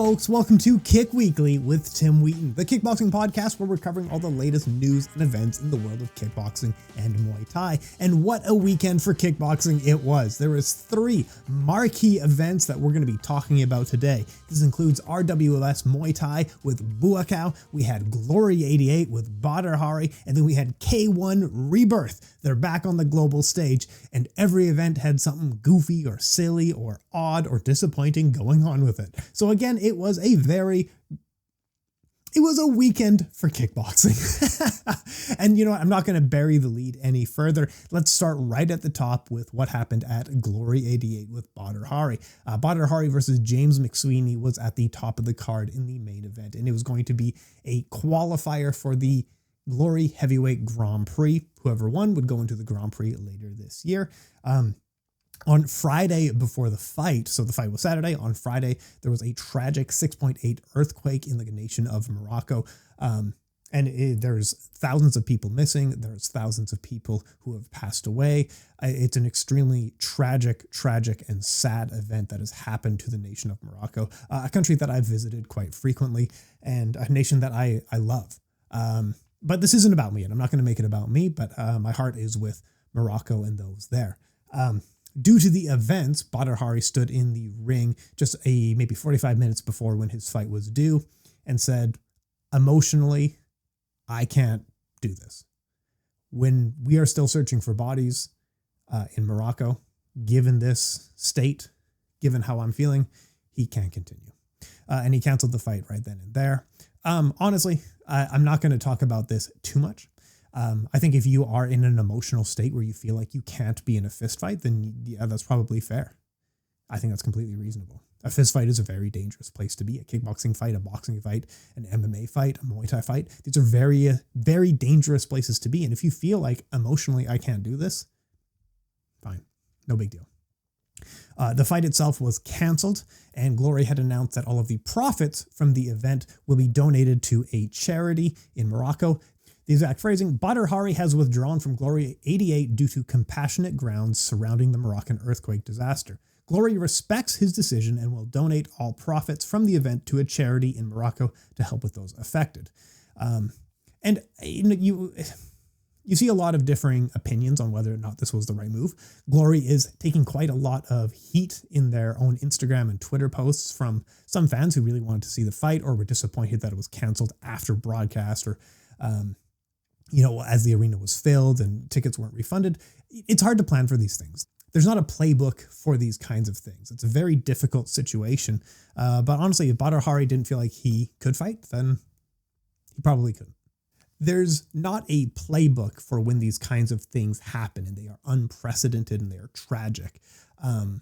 folks? Welcome to Kick Weekly with Tim Wheaton, the kickboxing podcast where we're covering all the latest news and events in the world of kickboxing and Muay Thai. And what a weekend for kickboxing it was. There was 3 marquee events that we're going to be talking about today. This includes RWS Muay Thai with Buakaw, we had Glory 88 with Badr, and then we had K-1 ReBIRTH. They're back on the global stage, and every event had something goofy or silly or odd or disappointing going on with it. So again, it was a weekend for kickboxing. And you know what? I'm not going to bury the lead any further. Let's start right at the top with what happened at Glory 88 with Badr. Badr versus James McSweeney was at the top of the card in the main event, and it was going to be a qualifier for the Glory Heavyweight Grand Prix. Whoever won would go into the Grand Prix later this year. On Friday before the fight, so the fight was Saturday, on Friday, there was a tragic 6.8 earthquake in the nation of Morocco. There's thousands of people missing. There's thousands of people who have passed away. It's an extremely tragic, and sad event that has happened to the nation of Morocco, a country that I've visited quite frequently and a nation that I love. But this isn't about me, and I'm not going to make it about me, but my heart is with Morocco and those there. Due to the events, Badr stood in the ring just maybe 45 minutes before when his fight was due and said, emotionally, I can't do this. When we are still searching for bodies in Morocco, given this state, given how I'm feeling, he can't continue. And he canceled the fight right then and there. Honestly, I'm not going to talk about this too much. I think if you are in an emotional state where you feel like you can't be in a fist fight, then yeah, that's probably fair. I think that's completely reasonable. A fist fight is a very dangerous place to be. A kickboxing fight, a boxing fight, an MMA fight, a Muay Thai fight. These are very, very dangerous places to be. And if you feel like emotionally I can't do this, fine, no big deal. The fight itself was canceled, and Glory had announced that all of the profits from the event will be donated to a charity in Morocco. The exact phrasing, Badr has withdrawn from Glory 88 due to compassionate grounds surrounding the Moroccan earthquake disaster. Glory respects his decision and will donate all profits from the event to a charity in Morocco to help with those affected. You see a lot of differing opinions on whether or not this was the right move. Glory is taking quite a lot of heat in their own Instagram and Twitter posts from some fans who really wanted to see the fight or were disappointed that it was canceled after broadcast or as the arena was filled and tickets weren't refunded. It's hard to plan for these things. There's not a playbook for these kinds of things. It's a very difficult situation. But honestly, if Badr didn't feel like he could fight, then he probably couldn't. There's not a playbook for when these kinds of things happen, and they are unprecedented and they are tragic. And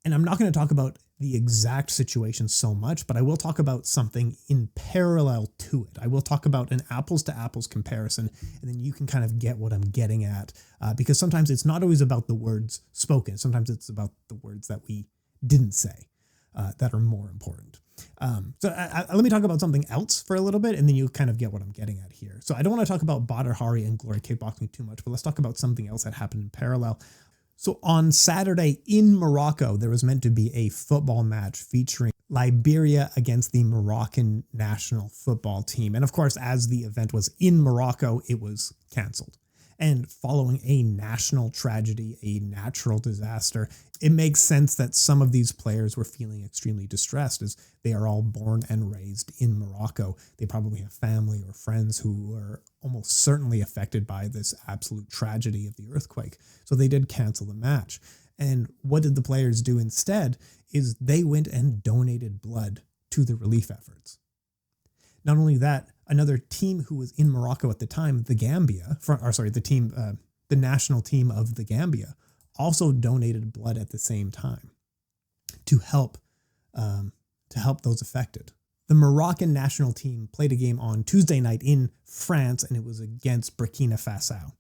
I'm not going to talk about the exact situation so much, but I will talk about something in parallel to it. I will talk about an apples to apples comparison, and then you can kind of get what I'm getting at. Because sometimes it's not always about the words spoken. Sometimes it's about the words that we didn't say that are more important. Let me talk about something else for a little bit, and then you kind of get what I'm getting at here. So I don't want to talk about Badr and Glory Kickboxing too much, but let's talk about something else that happened in parallel. So on Saturday in Morocco, there was meant to be a football match featuring Liberia against the Moroccan national football team. And of course, as the event was in Morocco, it was canceled. And following a national tragedy, a natural disaster, it makes sense that some of these players were feeling extremely distressed as they are all born and raised in Morocco. They probably have family or friends who are almost certainly affected by this absolute tragedy of the earthquake. So they did cancel the match. And what did the players do instead is they went and donated blood to the relief efforts. Not only that, another team who was in Morocco at the time, the national team of the Gambia, also donated blood at the same time to help those affected. The Moroccan national team played a game on Tuesday night in France, and it was against Burkina Faso.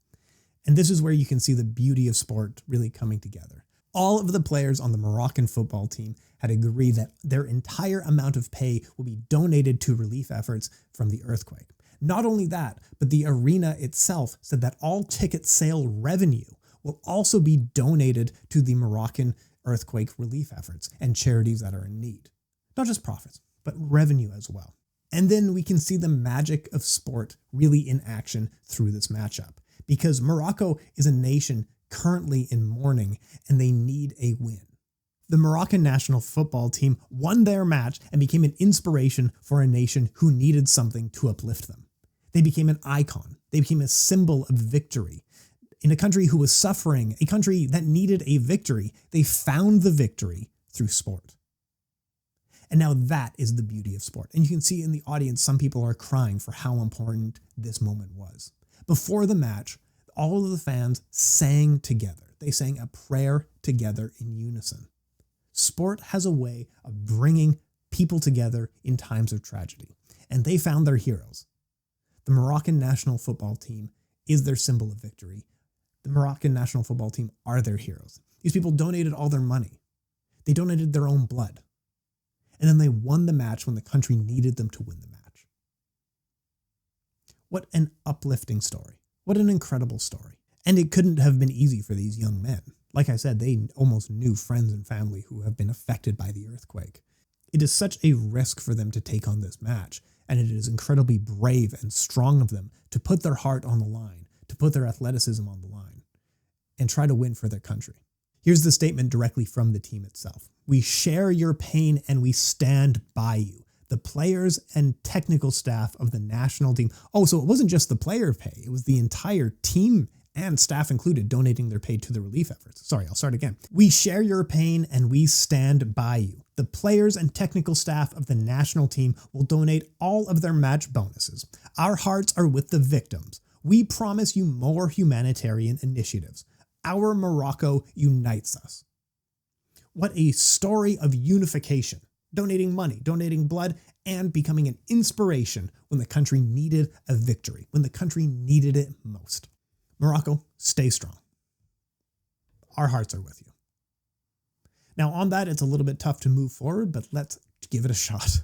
And this is where you can see the beauty of sport really coming together. All of the players on the Moroccan football team had agreed that their entire amount of pay will be donated to relief efforts from the earthquake. Not only that, but the arena itself said that all ticket sale revenue will also be donated to the Moroccan earthquake relief efforts and charities that are in need. Not just profits, but revenue as well. And then we can see the magic of sport really in action through this matchup, because Morocco is a nation currently in mourning and they need a win. The Moroccan national football team won their match and became an inspiration for a nation who needed something to uplift them. They became an icon. They became a symbol of victory. In a country who was suffering, a country that needed a victory, they found the victory through sport. And now that is the beauty of sport. And you can see in the audience, some people are crying for how important this moment was. Before the match, all of the fans sang together. They sang a prayer together in unison. Sport has a way of bringing people together in times of tragedy. And they found their heroes. The Moroccan national football team is their symbol of victory. The Moroccan national football team are their heroes. These people donated all their money. They donated their own blood. And then they won the match when the country needed them to win the match. What an uplifting story. What an incredible story. And it couldn't have been easy for these young men. Like I said, they almost knew friends and family who have been affected by the earthquake. It is such a risk for them to take on this match, and it is incredibly brave and strong of them to put their heart on the line, to put their athleticism on the line, and try to win for their country. Here's the statement directly from the team itself. "We share your pain and we stand by you. The players and technical staff of the national team." Oh, so it wasn't just the player pay. It was the entire team and staff included donating their pay to the relief efforts. Sorry, I'll start again. "We share your pain and we stand by you. The players and technical staff of the national team will donate all of their match bonuses. Our hearts are with the victims. We promise you more humanitarian initiatives. Our Morocco unites us." What a story of unification. Donating money, donating blood, and becoming an inspiration when the country needed a victory, when the country needed it most. Morocco, stay strong. Our hearts are with you. Now on that, it's a little bit tough to move forward, but let's give it a shot.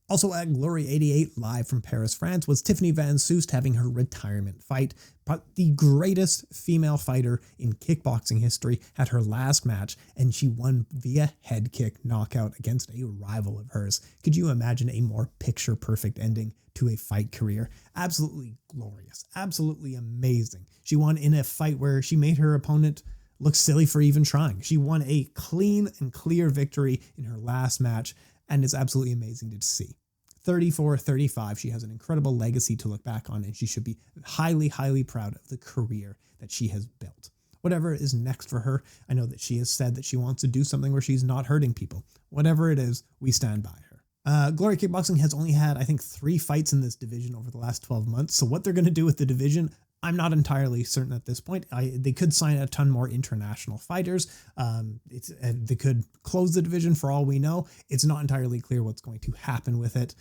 Also at Glory 88, live from Paris, France, was Tiffany Van Soest having her retirement fight. But the greatest female fighter in kickboxing history had her last match, and she won via head kick knockout against a rival of hers. Could you imagine a more picture-perfect ending to a fight career? Absolutely glorious. Absolutely amazing. She won in a fight where she made her opponent look silly for even trying. She won a clean and clear victory in her last match, and it's absolutely amazing to see. 34-35, she has an incredible legacy to look back on, and she should be highly, highly proud of the career that she has built. Whatever is next for her, I know that she has said that she wants to do something where she's not hurting people. Whatever it is, we stand by her. Glory Kickboxing has only had, I think, 3 fights in this division over the last 12 months, so what they're going to do with the division, I'm not entirely certain at this point. They could sign a ton more international fighters. They could close the division for all we know. It's not entirely clear what's going to happen with it.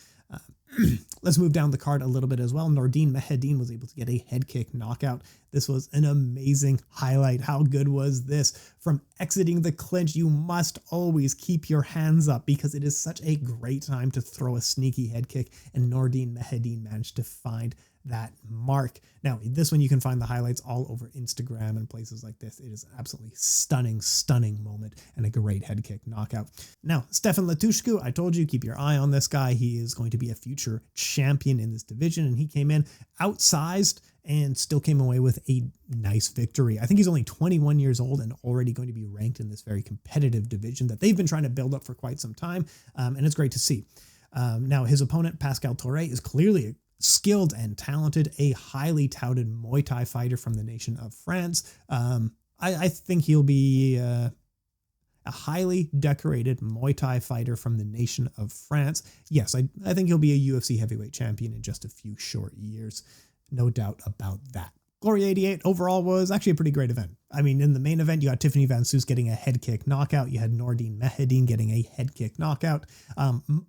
Let's move down the card a little bit as well. Nordine Mehedine was able to get a head kick knockout. This was an amazing highlight. How good was this? From exiting the clinch, you must always keep your hands up because it is such a great time to throw a sneaky head kick, and Nordine Mehedine managed to find that mark. Now, this one you can find the highlights all over Instagram and places like this. It is absolutely stunning, stunning moment and a great head kick knockout. Now, Ștefan Lătescu, I told you, keep your eye on this guy. He is going to be a future champion in this division, and he came in outsized and still came away with a nice victory. I think he's only 21 years old and already going to be ranked in this very competitive division that they've been trying to build up for quite some time, and it's great to see. Now, his opponent, Pascal Touré, is clearly a skilled and talented, a highly touted Muay Thai fighter from the nation of France. I think he'll be a highly decorated Muay Thai fighter from the nation of France. Yes, I think he'll be a UFC heavyweight champion in just a few short years. No doubt about that. Glory 88 overall was actually a pretty great event. I mean, in the main event, you had Tiffany Van Soest getting a head kick knockout. You had Nordine Mehedine getting a head kick knockout.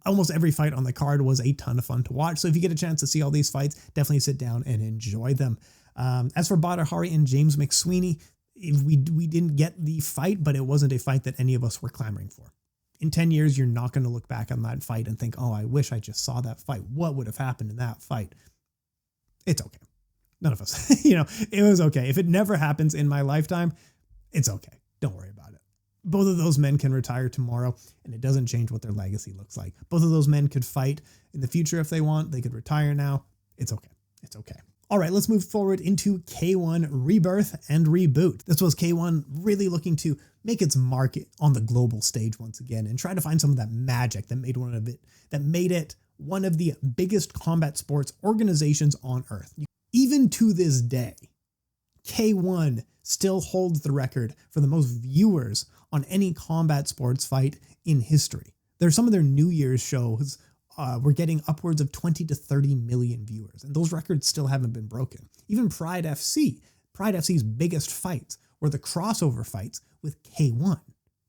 Almost every fight on the card was a ton of fun to watch. So if you get a chance to see all these fights, definitely sit down and enjoy them. As for Badr and James McSweeney, we didn't get the fight, but it wasn't a fight that any of us were clamoring for. In 10 years, you're not going to look back on that fight and think, oh, I wish I just saw that fight. What would have happened in that fight? It's okay. None of us, it was okay. If it never happens in my lifetime, it's okay. Don't worry about it. Both of those men can retire tomorrow, and it doesn't change what their legacy looks like. Both of those men could fight in the future if they want. They could retire now. It's okay. It's okay. All right, let's move forward into K-1 ReBIRTH and ReBOOT. This was K-1 really looking to make its mark on the global stage once again and try to find some of that magic that made it one of the biggest combat sports organizations on earth. Even to this day, K-1 still holds the record for the most viewers on any combat sports fight in history. There's some of their New Year's shows we're getting upwards of 20 to 30 million viewers, and those records still haven't been broken. Even Pride FC's biggest fights were the crossover fights with K-1.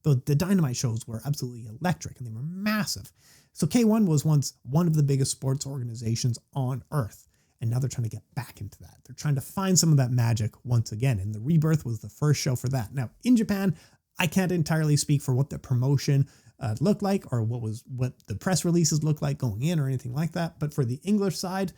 The Dynamite shows were absolutely electric, and they were massive. So K-1 was once one of the biggest sports organizations on earth, and now they're trying to get back into that. They're trying to find some of that magic once again, and the ReBIRTH was the first show for that. Now, in Japan, I can't entirely speak for what the promotion looked like or what the press releases looked like going in or anything like that. But for the English side,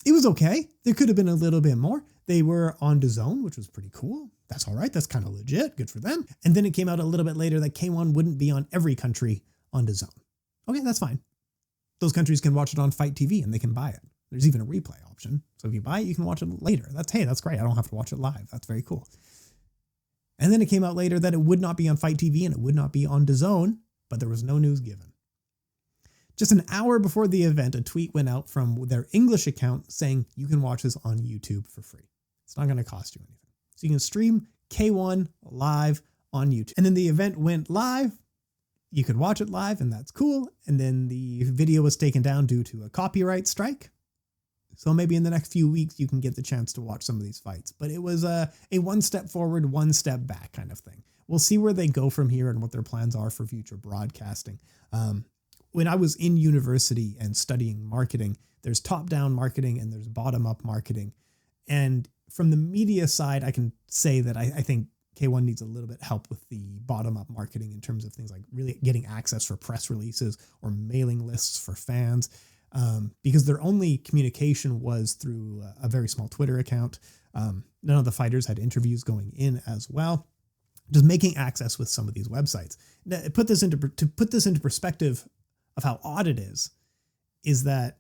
it was okay. There could have been a little bit more. They were on DAZN, which was pretty cool. That's all right. That's kind of legit. Good for them. And then it came out a little bit later that K-1 wouldn't be on every country on DAZN. Okay, that's fine. Those countries can watch it on Fight TV and they can buy it. There's even a replay option. So if you buy it, you can watch it later. That's great. I don't have to watch it live. That's very cool. And then it came out later that it would not be on Fight TV and it would not be on DAZN, but there was no news given. Just an hour before the event, a tweet went out from their English account saying you can watch this on YouTube for free. It's not going to cost you anything. So you can stream K-1 live on YouTube. And then the event went live. You could watch it live, and that's cool. And then the video was taken down due to a copyright strike. So maybe in the next few weeks, you can get the chance to watch some of these fights. But it was a one step forward, one step back kind of thing. We'll see where they go from here and what their plans are for future broadcasting. When I was in university and studying marketing, there's top-down marketing and there's bottom-up marketing. And from the media side, I can say that I think K-1 needs a little bit help with the bottom-up marketing in terms of things like really getting access for press releases or mailing lists for fans. Because their only communication was through a very small Twitter account. None of the fighters had interviews going in as well. Just making access with some of these websites. Now, to put this into perspective of how odd it is that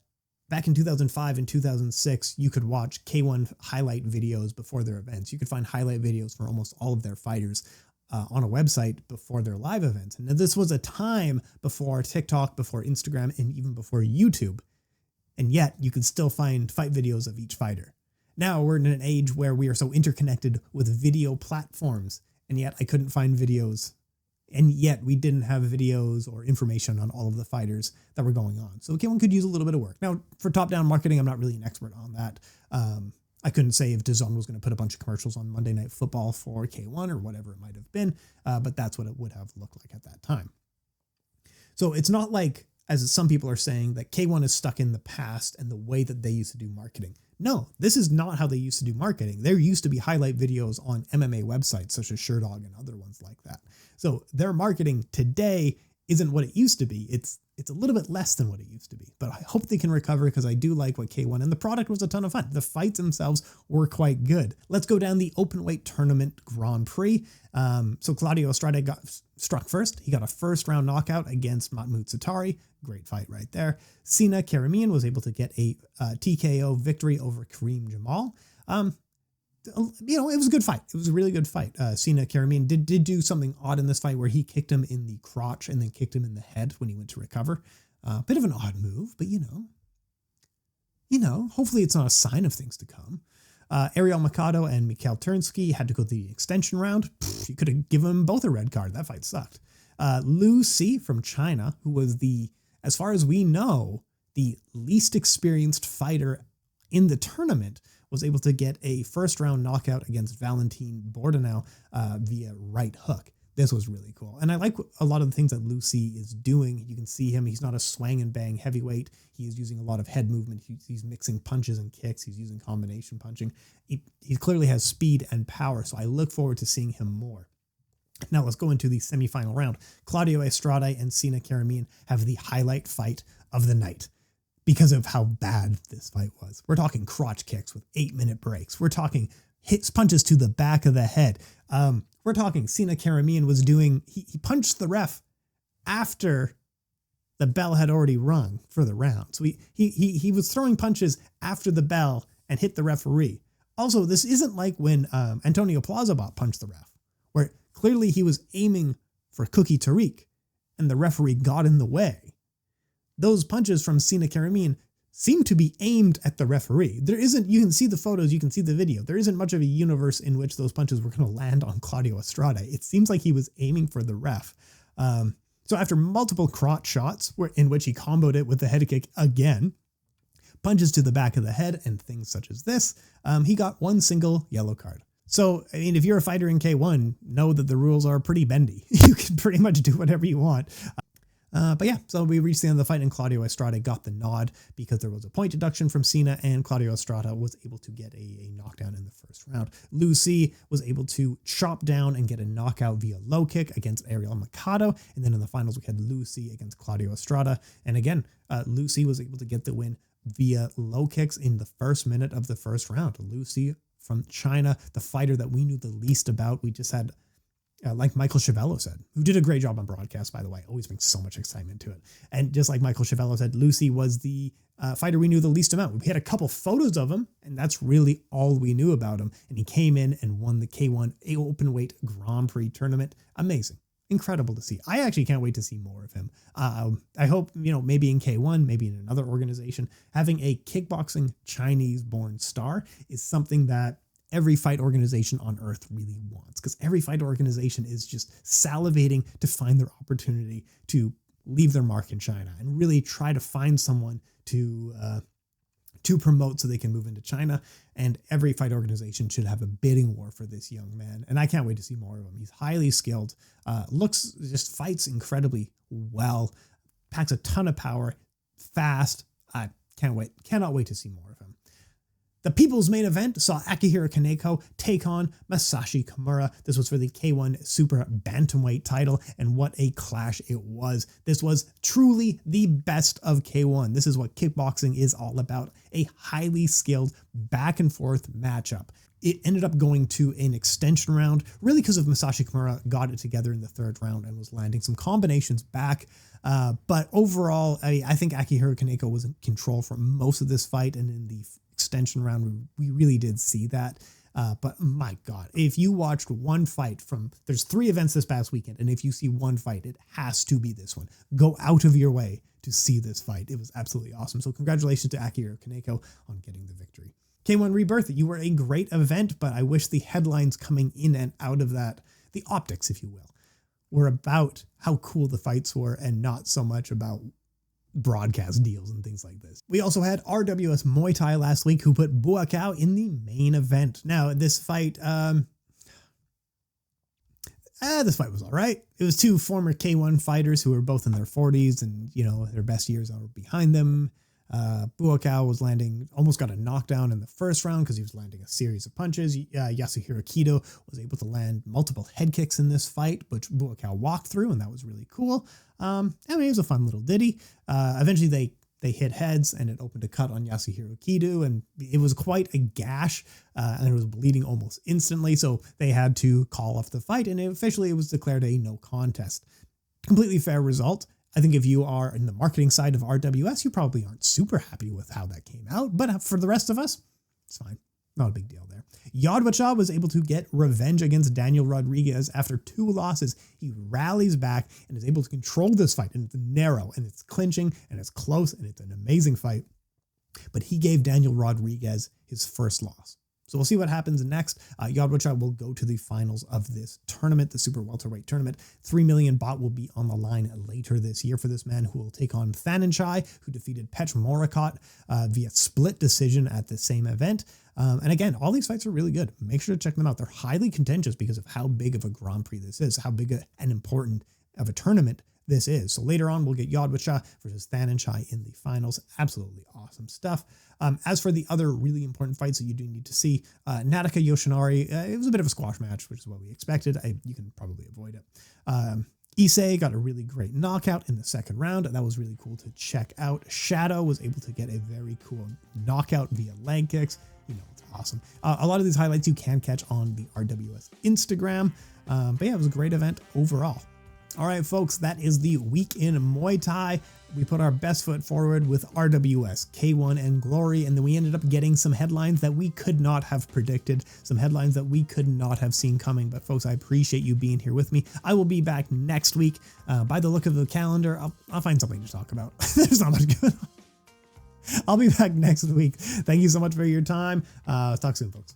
back in 2005 and 2006, you could watch K-1 highlight videos before their events. You could find highlight videos for almost all of their fighters on a website before their live events. And this was a time before TikTok, before Instagram, and even before YouTube. And yet you could still find fight videos of each fighter. Now we're in an age where we are so interconnected with video platforms, and yet I couldn't find videos. And yet we didn't have videos or information on all of the fighters that were going on. So K-1 could use a little bit of work. Now for top-down marketing, I'm not really an expert on that. I couldn't say if DAZN was going to put a bunch of commercials on Monday Night Football for K-1 or whatever it might have been, but that's what it would have looked like at that time. So it's not like, as some people are saying, that K-1 is stuck in the past and the way that they used to do marketing. No, this is not how they used to do marketing. There used to be highlight videos on MMA websites such as Sherdog and other ones like that. So their marketing today isn't what it used to be. It's a little bit less than what it used to be, but I hope they can recover because I do like what K-1, and the product was a ton of fun. The fights themselves were quite good. Let's go down the open weight tournament Grand Prix. So Claudio Istrate got struck first. He got a first round knockout against Moussaddak. Great fight right there. Sina Karimian was able to get a TKO victory over Kerim Jemai. It was a good fight. It was a really good fight. Sina Karimian did do something odd in this fight where he kicked him in the crotch and then kicked him in the head when he went to recover. Bit of an odd move, but hopefully it's not a sign of things to come. Ariel Machado and Michal Turynski had to go the extension round. You could have given them both a red card. That fight sucked. Liu Si from China, who was as far as we know, the least experienced fighter in the tournament, was able to get a first round knockout against Valentin Bordianu via right hook. This was really cool. And I like a lot of the things that Liu Si is doing. You can see him. He's not a swang and bang heavyweight. He is using a lot of head movement. He's mixing punches and kicks. He's using combination punching. He clearly has speed and power. So I look forward to seeing him more. Now let's go into the semifinal round. Claudio Istrate and Sina Karimian have the highlight fight of the night because of how bad this fight was. We're talking crotch kicks with 8-minute breaks. We're talking hits punches to the back of the head. We're talking Sina Karimian was doing, he punched the ref after the bell had already rung for the round. So he was throwing punches after the bell and hit the referee. Also, this isn't like when Antonio Plazabot punched the ref, where clearly he was aiming for Cookie Tariq and the referee got in the way. Those punches from Sina Karimian seem to be aimed at the referee. There isn't, you can see the photos, you can see the video. There isn't much of a universe in which those punches were going to land on Claudio Istrate. It seems like he was aiming for the ref. So after multiple crotch shots in which he comboed it with the head kick again, punches to the back of the head and things such as this, he got one single yellow card. So, I mean, if you're a fighter in K1, know that the rules are pretty bendy. You can pretty much do whatever you want. But yeah, so we reached the end of the fight and Claudio Istrate got the nod because there was a point deduction from Sina and Claudio Istrate was able to get a knockdown in the first round. Lucy was able to chop down and get a knockout via low kick against Ariel Machado. And then in the finals, we had Lucy against Claudio Istrate. And again, Lucy was able to get the win via low kicks in the first minute of the first round. Lucy from China, the fighter that we knew the least about. We just had like Michael Chiavello said, who did a great job on broadcast, by the way, always brings so much excitement to it. And just like Michael Chiavello said, Lucy was the fighter we knew the least amount. We had a couple photos of him, and that's really all we knew about him. And he came in and won the K1 open weight Grand Prix tournament. Amazing. Incredible to see. I actually can't wait to see more of him. I hope, maybe in K1, maybe in another organization, having a kickboxing Chinese-born star is something that every fight organization on earth really wants, because every fight organization is just salivating to find their opportunity to leave their mark in China and really try to find someone to promote so they can move into China. And every fight organization should have a bidding war for this young man. And I can't wait to see more of him. He's highly skilled, fights incredibly well, packs a ton of power, fast. I cannot wait to see more of him. The people's main event saw Akihiro Kaneko take on Masashi Kimura. This was for the K1 Super Bantamweight title, and what a clash it was. This was truly the best of K1. This is what kickboxing is all about, a highly skilled back and forth matchup. It ended up going to an extension round, really because of Masashi Kimura got it together in the third round and was landing some combinations back. But overall, I think Akihiro Kaneko was in control for most of this fight, and in the extension round, we really did see that. But my God, if you watched one fight there's 3 events this past weekend, and if you see one fight, it has to be this one. Go out of your way to see this fight. It was absolutely awesome. So congratulations to Akihiro Kaneko on getting the victory. K1 ReBIRTH, you were a great event, but I wish the headlines coming in and out of that, the optics, if you will, were about how cool the fights were and not so much about broadcast deals and things like this. We also had RWS Muay Thai last week, who put Buakaw in the main event. Now, this fight, this fight was all right. It was 2 former K1 fighters who were both in their 40s and, their best years are behind them. Buakaw was almost got a knockdown in the first round because he was landing a series of punches. Yasuhiro Kido was able to land multiple head kicks in this fight, which Buakaw walked through, and that was really cool. It was a fun little ditty. Eventually they hit heads, and it opened a cut on Yasuhiro Kido, and it was quite a gash, and it was bleeding almost instantly, so they had to call off the fight, and officially it was declared a no contest. Completely fair result. I think if you are in the marketing side of RWS, you probably aren't super happy with how that came out, but for the rest of us, it's fine. Not a big deal there. Yadwacha was able to get revenge against Daniel Rodriguez after 2 losses. He rallies back and is able to control this fight, and it's narrow, and it's clinching, and it's close, and it's an amazing fight. But he gave Daniel Rodriguez his first loss. So we'll see what happens next. Yadwacha will go to the finals of this tournament, the Super Welterweight tournament. 3 million baht will be on the line later this year for this man, who will take on Thananchai, who defeated Petr Morakot via split decision at the same event. And again, all these fights are really good. Make sure to check them out. They're highly contentious because of how big of a Grand Prix this is, how big and important of a tournament this is. So later on, we'll get Yadwacha versus Thananchai in the finals. Absolutely awesome stuff. As for the other really important fights that you do need to see, Nadaka Yoshinari, it was a bit of a squash match, which is what we expected. You can probably avoid it. Issei got a really great knockout in the second round. That was really cool to check out. Shadow was able to get a very cool knockout via leg kicks. it's awesome. A lot of these highlights you can catch on the RWS Instagram. But yeah, it was a great event overall. All right, folks, that is the week in Muay Thai. We put our best foot forward with RWS, K-1, and Glory, and then we ended up getting some headlines that we could not have predicted, some headlines that we could not have seen coming. But folks, I appreciate you being here with me. I will be back next week. By the look of the calendar, I'll find something to talk about. There's not much going on. I'll be back next week. Thank you so much for your time. Talk soon, folks.